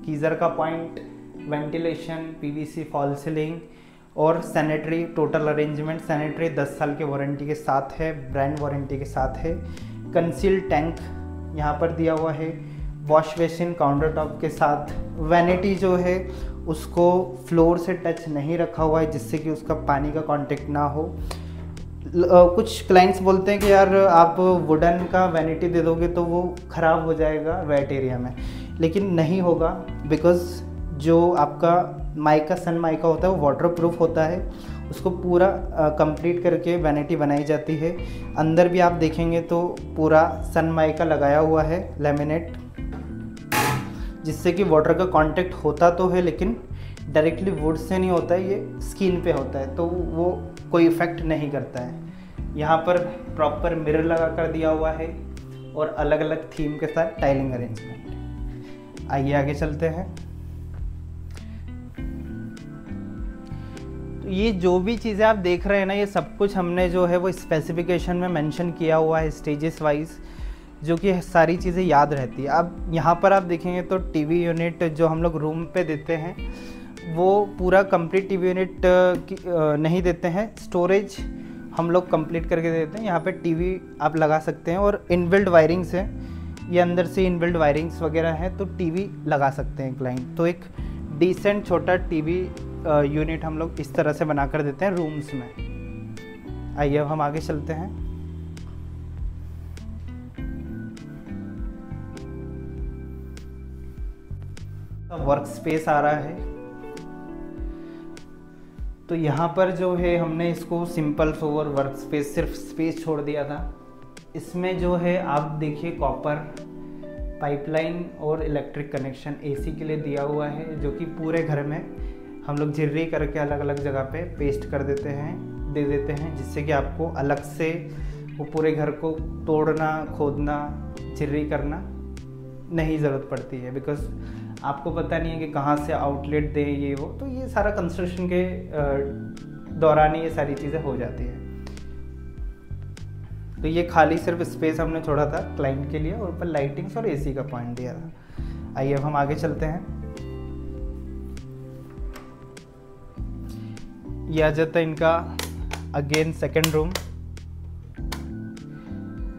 गीज़र का point, ventilation, PVC fall ceiling और सैनिटरी टोटल अरेंजमेंट। सैनिटरी 10 साल के वारंटी के साथ है, ब्रांड वारंटी के साथ है। कंसील टैंक यहाँ पर दिया हुआ है, वॉश बेसिन काउंटर टॉप के साथ। वैनिटी जो है उसको फ्लोर से टच नहीं रखा हुआ है जिससे कि उसका पानी का कांटेक्ट ना हो। कुछ क्लाइंट्स बोलते हैं कि यार आप वुडन का वैनिटी दे दोगे तो वो ख़राब हो जाएगा वेट एरिया में, लेकिन नहीं होगा, बिकॉज़ जो आपका माइका सन माइका होता है वो वाटर प्रूफ होता है। उसको पूरा कंप्लीट करके वैनिटी बनाई जाती है। अंदर भी आप देखेंगे तो पूरा सन माइका लगाया हुआ है, लेमिनेट, जिससे कि वाटर का कांटेक्ट होता तो है लेकिन डायरेक्टली वुड से नहीं होता है, ये स्किन पे होता है, तो वो कोई इफ़ेक्ट नहीं करता है। यहाँ पर प्रॉपर मिरर लगा कर दिया हुआ है और अलग अलग थीम के साथ टाइलिंग अरेंजमेंट। आइए आगे चलते हैं। तो ये जो भी चीज़ें आप देख रहे हैं ना, ये सब कुछ हमने जो है वो स्पेसिफिकेशन में मेंशन किया हुआ है स्टेजेस वाइज, जो कि सारी चीज़ें याद रहती है। अब यहाँ पर आप देखेंगे तो टीवी यूनिट जो हम लोग रूम पे देते हैं वो पूरा कंप्लीट टीवी यूनिट नहीं देते हैं, स्टोरेज हम लोग कंप्लीट करके देते हैं। यहाँ पे टीवी आप लगा सकते हैं और इनबिल्ट वायरिंग्स है, ये अंदर से इनबिल्ट वायरिंग्स वगैरह है, तो टीवी लगा सकते हैं क्लाइंट। तो एक डिसेंट छोटा टीवी यूनिट हम लोग इस तरह से बना कर देते हैं रूम्स में। आइए अब हम आगे चलते हैं। वर्क स्पेस आ रहा है, तो यहाँ पर जो है हमने इसको सिंपल सोवर वर्क स्पेस, सिर्फ स्पेस छोड़ दिया था। इसमें जो है आप देखिए कॉपर पाइपलाइन और इलेक्ट्रिक कनेक्शन एसी के लिए दिया हुआ है, जो कि पूरे घर में हम लोग झिर्री करके अलग अलग जगह पे पेस्ट कर देते हैं, दे देते हैं, जिससे कि आपको अलग से वो पूरे घर को तोड़ना, खोदना, झिर्री करना नहीं ज़रूरत पड़ती है, बिकॉज आपको पता नहीं है कि कहाँ से आउटलेट दें ये वो, तो ये सारा कंस्ट्रक्शन के दौरान ही ये सारी चीज़ें हो जाती है। तो ये खाली सिर्फ स्पेस हमने छोड़ा था क्लाइंट के लिए, और ऊपर लाइटिंग्स और एसी का पॉइंट दिया था। आइए अब हम आगे चलते हैं। ये आ जाता है इनका अगेन सेकंड रूम।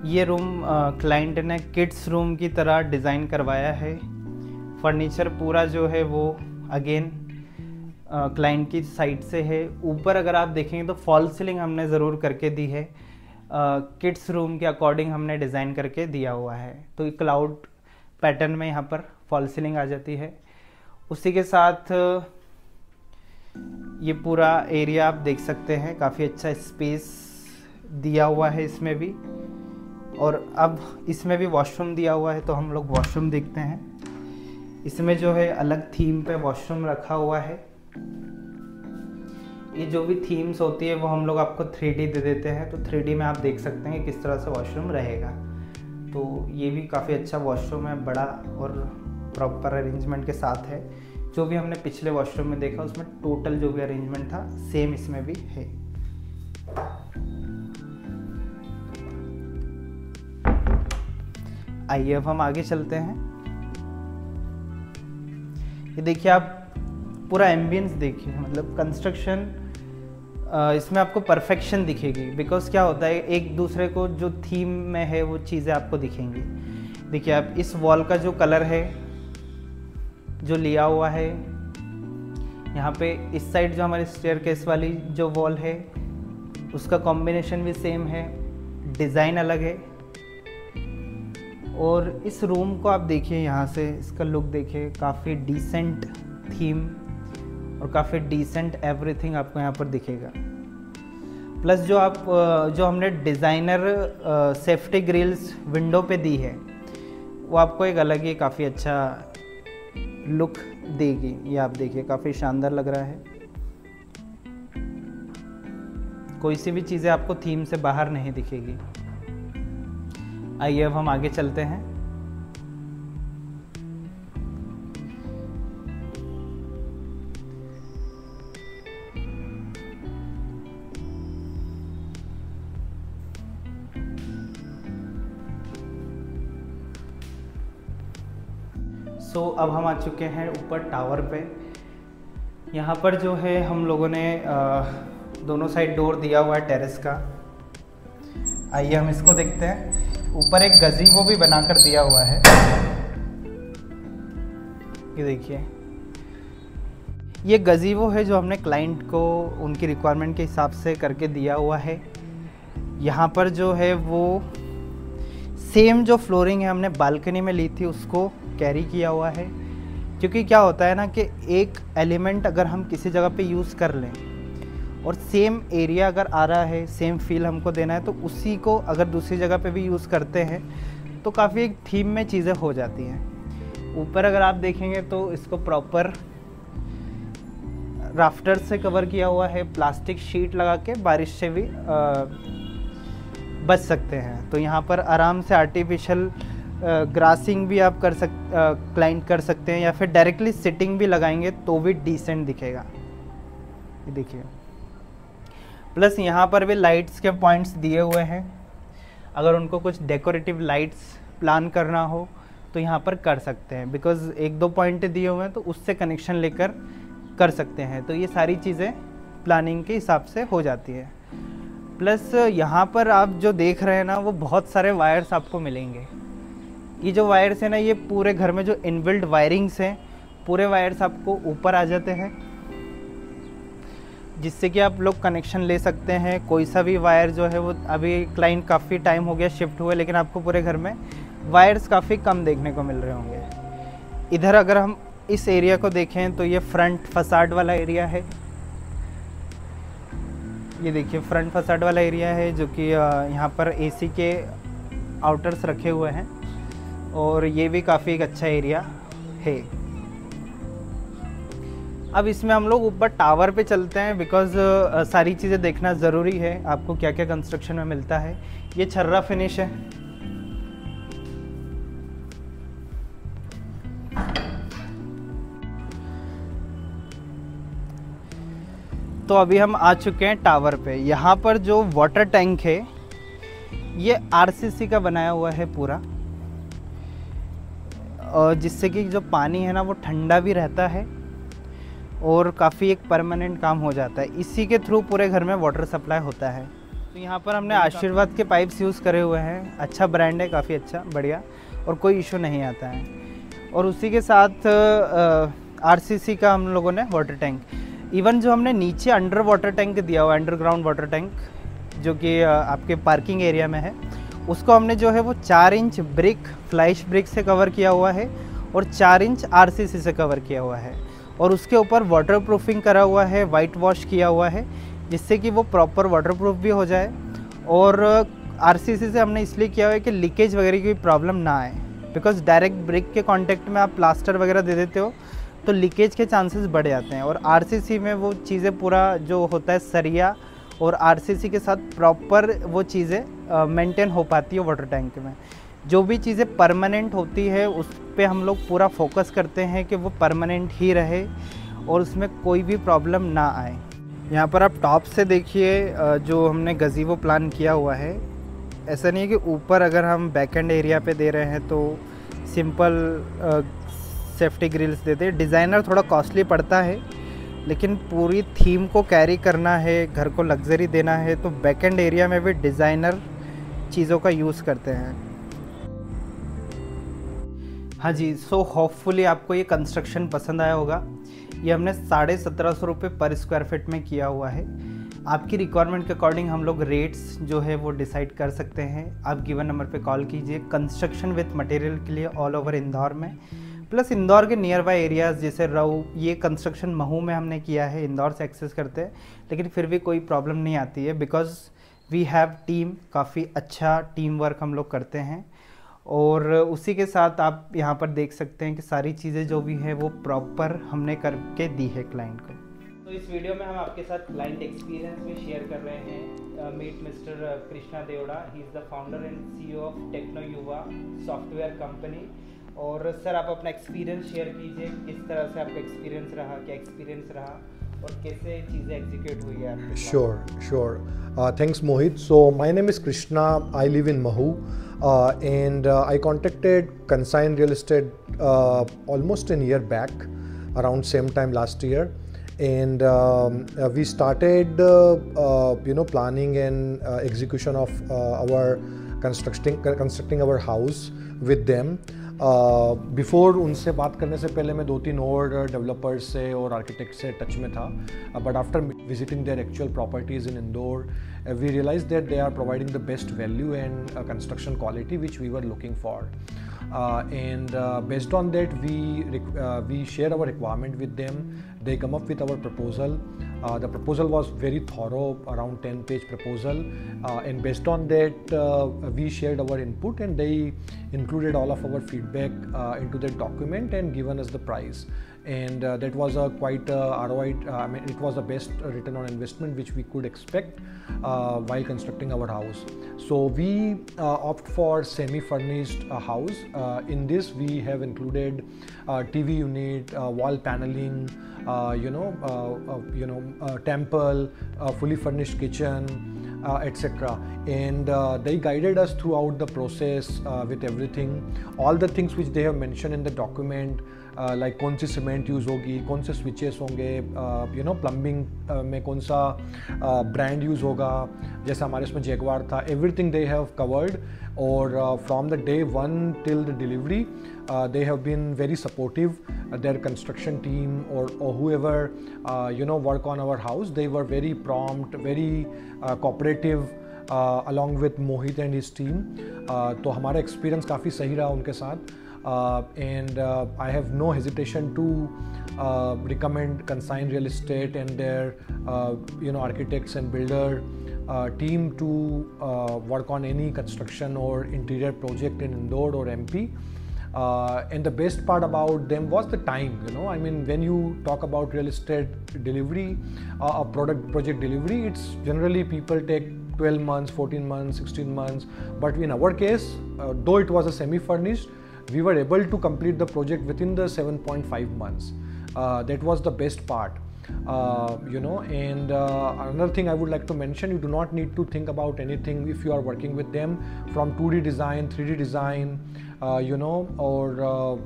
ये रूम क्लाइंट ने किड्स रूम की तरह डिज़ाइन करवाया है। फर्नीचर पूरा जो है वो अगेन क्लाइंट की साइड से है। ऊपर अगर आप देखेंगे तो फॉल सीलिंग हमने ज़रूर करके दी है, किड्स रूम के अकॉर्डिंग हमने डिज़ाइन करके दिया हुआ है। तो क्लाउड पैटर्न में यहाँ पर फॉल सीलिंग आ जाती है। उसी के साथ ये पूरा एरिया आप देख सकते हैं, काफ़ी अच्छा स्पेस दिया हुआ है इसमें भी। और अब इसमें भी वॉशरूम दिया हुआ है, तो हम लोग वॉशरूम देखते हैं। इसमें जो है अलग थीम पे वॉशरूम रखा हुआ है। ये जो भी थीम्स होती है वो हम लोग आपको 3D दे देते हैं, तो 3D में आप देख सकते हैं कि किस तरह से वॉशरूम रहेगा। तो ये भी काफ़ी अच्छा वॉशरूम है, बड़ा और प्रॉपर अरेंजमेंट के साथ है। जो भी हमने पिछले वॉशरूम में देखा उसमें टोटल जो भी अरेंजमेंट था सेम इसमें भी है। आइए अब हम आगे चलते हैं। ये देखिए, आप पूरा एम्बियंस देखिए, मतलब कंस्ट्रक्शन इसमें आपको परफेक्शन दिखेगी। बिकॉज क्या होता है, एक दूसरे को जो थीम में है वो चीज़ें आपको दिखेंगी। देखिए आप इस वॉल का जो कलर है जो लिया हुआ है, यहाँ पे इस साइड जो हमारे स्टेयरकेस वाली जो वॉल है उसका कॉम्बिनेशन भी सेम है, डिज़ाइन अलग है। और इस रूम को आप देखिए, यहाँ से इसका लुक देखिए, काफ़ी डिसेंट थीम और काफ़ी डिसेंट एवरीथिंग आपको यहाँ पर दिखेगा। प्लस जो हमने डिज़ाइनर सेफ्टी ग्रिल्स विंडो पे दी है वो आपको एक अलग ही काफ़ी अच्छा लुक देगी। ये आप देखिए, काफ़ी शानदार लग रहा है। कोई सी भी चीज़ें आपको थीम से बाहर नहीं दिखेगी। आइए अब हम आगे चलते हैं। अब हम आ चुके हैं ऊपर टावर पे। यहाँ पर जो है हम लोगों ने दोनों साइड डोर दिया हुआ है टेरेस का। आइए हम इसको देखते हैं। ऊपर एक गज़ीबो भी बनाकर दिया हुआ है, ये देखिए। ये गज़ीबो है जो हमने क्लाइंट को उनकी रिक्वायरमेंट के हिसाब से करके दिया हुआ है। यहाँ पर जो है वो सेम जो फ्लोरिंग है हमने बालकनी में ली थी उसको कैरी किया हुआ है। क्योंकि क्या होता है ना कि एक एलिमेंट अगर हम किसी जगह पे यूज़ कर लें और सेम एरिया अगर आ रहा है, सेम फील हमको देना है, तो उसी को अगर दूसरी जगह पे भी यूज़ करते हैं तो काफ़ी एक थीम में चीज़ें हो जाती हैं। ऊपर अगर आप देखेंगे तो इसको प्रॉपर राफ्टर से कवर किया हुआ है, प्लास्टिक शीट लगा के बारिश से भी बच सकते हैं। तो यहाँ पर आराम से आर्टिफिशियल ग्रासिंग भी आप क्लाइंट कर सकते हैं, या फिर डायरेक्टली सिटिंग भी लगाएंगे तो भी डिसेंट दिखेगा। ये देखिए, प्लस यहाँ पर भी लाइट्स के पॉइंट्स दिए हुए हैं। अगर उनको कुछ डेकोरेटिव लाइट्स प्लान करना हो तो यहाँ पर कर सकते हैं, बिकॉज एक दो पॉइंट दिए हुए हैं तो उससे कनेक्शन लेकर कर सकते हैं। तो ये सारी चीज़ें प्लानिंग के हिसाब से हो जाती है। प्लस यहाँ पर आप जो देख रहे हैं ना, वो बहुत सारे वायर्स आपको मिलेंगे। ये जो वायर्स हैं ना, ये पूरे घर में जो इनबिल्ट वायरिंग्स हैं, पूरे वायर्स आपको ऊपर आ जाते हैं, जिससे कि आप लोग कनेक्शन ले सकते हैं। कोई सा भी वायर जो है वो, अभी क्लाइंट काफ़ी टाइम हो गया शिफ्ट हुए, लेकिन आपको पूरे घर में वायर्स काफ़ी कम देखने को मिल रहे होंगे। इधर अगर हम इस एरिया को देखें तो ये फ्रंट फसाड वाला एरिया है। ये देखिए, फ्रंट फसाड वाला एरिया है जो कि यहाँ पर एसी के आउटर्स रखे हुए हैं, और ये भी काफ़ी एक अच्छा एरिया है। अब इसमें हम लोग ऊपर टावर पे चलते हैं, बिकॉज़ सारी चीज़ें देखना ज़रूरी है, आपको क्या क्या कंस्ट्रक्शन में मिलता है। ये छर्रा फिनिश है। तो अभी हम आ चुके हैं टावर पे। यहाँ पर जो वाटर टैंक है ये आरसीसी का बनाया हुआ है पूरा, और जिससे कि जो पानी है ना वो ठंडा भी रहता है और काफ़ी एक परमानेंट काम हो जाता है। इसी के थ्रू पूरे घर में वाटर सप्लाई होता है। तो यहाँ पर हमने आशीर्वाद के पाइप्स यूज़ करे हुए हैं। अच्छा ब्रांड है, काफ़ी अच्छा, बढ़िया, और कोई इशू नहीं आता है। और उसी के साथ आरसीसी का हम लोगों ने वाटर टैंक, इवन जो हमने नीचे अंडर वाटर टैंक दिया हुआ है, अंडरग्राउंड वाटर टैंक, जो कि आपके पार्किंग एरिया में है, उसको हमने जो है वो 4 इंच ब्रिक फ्लैश ब्रिक से कवर किया हुआ है और 4 इंच आरसीसी से कवर किया हुआ है, और उसके ऊपर वाटर प्रूफिंग करा हुआ है, वाइट वॉश किया हुआ है, जिससे कि वो प्रॉपर वाटर प्रूफ भी हो जाए। और आरसीसी से हमने इसलिए किया हुआ है कि लीकेज वगैरह की प्रॉब्लम ना आए, बिकॉज डायरेक्ट ब्रिक के कांटेक्ट में आप प्लास्टर वगैरह दे देते हो तो लीकेज के चांसेस बढ़ जाते हैं। और आरसीसी में वो चीज़ें पूरा जो होता है सरिया और आरसीसी के साथ प्रॉपर वो चीज़ें मेंटेन हो पाती है वाटर टैंक में। जो भी चीज़ें परमानेंट होती है उस पे हम लोग पूरा फोकस करते हैं कि वो परमानेंट ही रहे और उसमें कोई भी प्रॉब्लम ना आए। यहाँ पर आप टॉप से देखिए जो हमने गज़ीवो प्लान किया हुआ है, ऐसा नहीं है कि ऊपर अगर हम बैक एंड एरिया पे दे रहे हैं तो सिंपल सेफ्टी ग्रिल्स देते हैं। डिज़ाइनर थोड़ा कॉस्टली पड़ता है, लेकिन पूरी थीम को कैरी करना है, घर को लग्जरी देना है, तो बैक एंड एरिया में भी डिज़ाइनर चीज़ों का यूज़ करते हैं। हाँ जी, सो होपफुली आपको ये कंस्ट्रक्शन पसंद आया होगा। ये हमने 1750 रुपये पर स्क्वायर फीट में किया हुआ है। आपकी रिक्वायरमेंट के अकॉर्डिंग हम लोग रेट्स जो है वो डिसाइड कर सकते हैं। आप गिवन नंबर पे कॉल कीजिए। कंस्ट्रक्शन विथ मटेरियल के लिए ऑल ओवर इंदौर में, प्लस इंदौर के नियर बाय एरियाज़ जैसे राऊ, ये कंस्ट्रक्शन महू में हमने किया है, इंदौर से एक्सेस करते हैं, लेकिन फिर भी कोई प्रॉब्लम नहीं आती है बिकॉज वी हैव टीम, काफ़ी अच्छा टीम वर्क हम लोग करते हैं। और उसी के साथ आप यहाँ पर देख सकते हैं कि सारी चीज़ें जो भी है वो प्रॉपर हमने करके दी है क्लाइंट को। तो इस वीडियो में हम आपके साथ क्लाइंट एक्सपीरियंस भी शेयर कर रहे हैं। Meet mister Krishna Devda, he is the founder and CEO of Techno Yuva software company. और सर आप अपना एक्सपीरियंस शेयर कीजिए, किस तरह से आपका एक्सपीरियंस रहा, क्या एक्सपीरियंस रहा और कैसे चीज़ें एग्जीक्यूट हुई है आपके साथ? Sure. Thanks, Mohit. So my name is Krishna. I live in Mahu, and I contacted Consign Real Estate almost a year back, around same time last year, and we started, planning and execution of our constructing our house with them. Before उनसे बात करने से पहले मैं 2-3 और डेवलपर्स से और आर्किटेक्ट से टच में था, but after visiting their actual properties in Indore we realized that they are providing the best value and construction quality which we were looking for, and based on that we share our requirement with them. They come up with our proposal. The proposal was very thorough, around 10-page proposal, and based on that we shared our input, and they included all of our feedback into that document and given us the price. And that was a quite ROI. It was the best return on investment which we could expect while constructing our house. So we opt for semi-furnished house. In this we have included TV unit, wall paneling, temple, fully furnished kitchen, etc. And they guided us throughout the process with everything. All the things which they have mentioned in the document, like कौन सी सीमेंट यूज़ होगी, कौन से स्विचेस होंगे, प्लम्बिंग में कौन सा ब्रांड यूज़ होगा, जैसे हमारे इसमें जैगवार था, एवरीथिंग दे हैव कवर्ड. और from the day 1 till the delivery they have been very supportive. Their construction team or whoever work on our house, they were very prompt, very cooperative along with Mohit and his team. तो हमारा एक्सपीरियंस काफ़ी सही रहा उनके साथ. And I have no hesitation to recommend Consign Real Estate and their architects and builder team to work on any construction or interior project in Indore or MP. And the best part about them was the time. When you talk about real estate delivery, a project delivery, it's generally people take 12 months, 14 months, 16 months. But in our case, though it was a semi-furnished, we were able to complete the project within the 7.5 months. That was the best part. And another thing I would like to mention, you do not need to think about anything if you are working with them, from 2D design, 3D design, or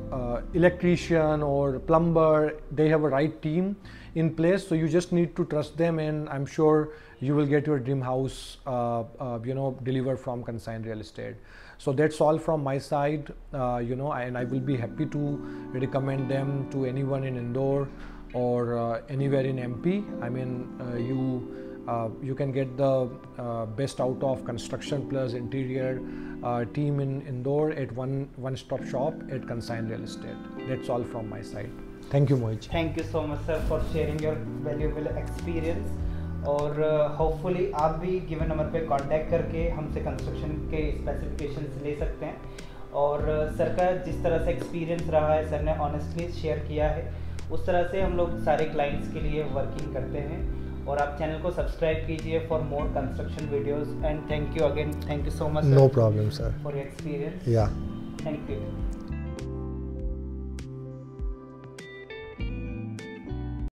electrician or plumber. They have a right team in place, so you just need to trust them, and I'm sure you will get your dream house delivered from Consign Real Estate. So that's all from my side, and I will be happy to recommend them to anyone in Indore or anywhere in MP. you can get the best out of construction plus interior team in Indore at one-stop shop at Consign Real Estate. That's all from my side. Thank you, Mohit. Thank you so much, sir, for sharing your valuable experience. और होपफुली आप भी गिवन नंबर पे कांटेक्ट करके हमसे कंस्ट्रक्शन के स्पेसिफिकेशंस ले सकते हैं। और सर का जिस तरह से एक्सपीरियंस रहा है, सर ने ऑनेस्टली शेयर किया है, उस तरह से हम लोग सारे क्लाइंट्स के लिए वर्किंग करते हैं। और आप चैनल को सब्सक्राइब कीजिए for more construction videos. And thank you again, thank you so much. No problem, sir. For your experience. Yeah. Thank you.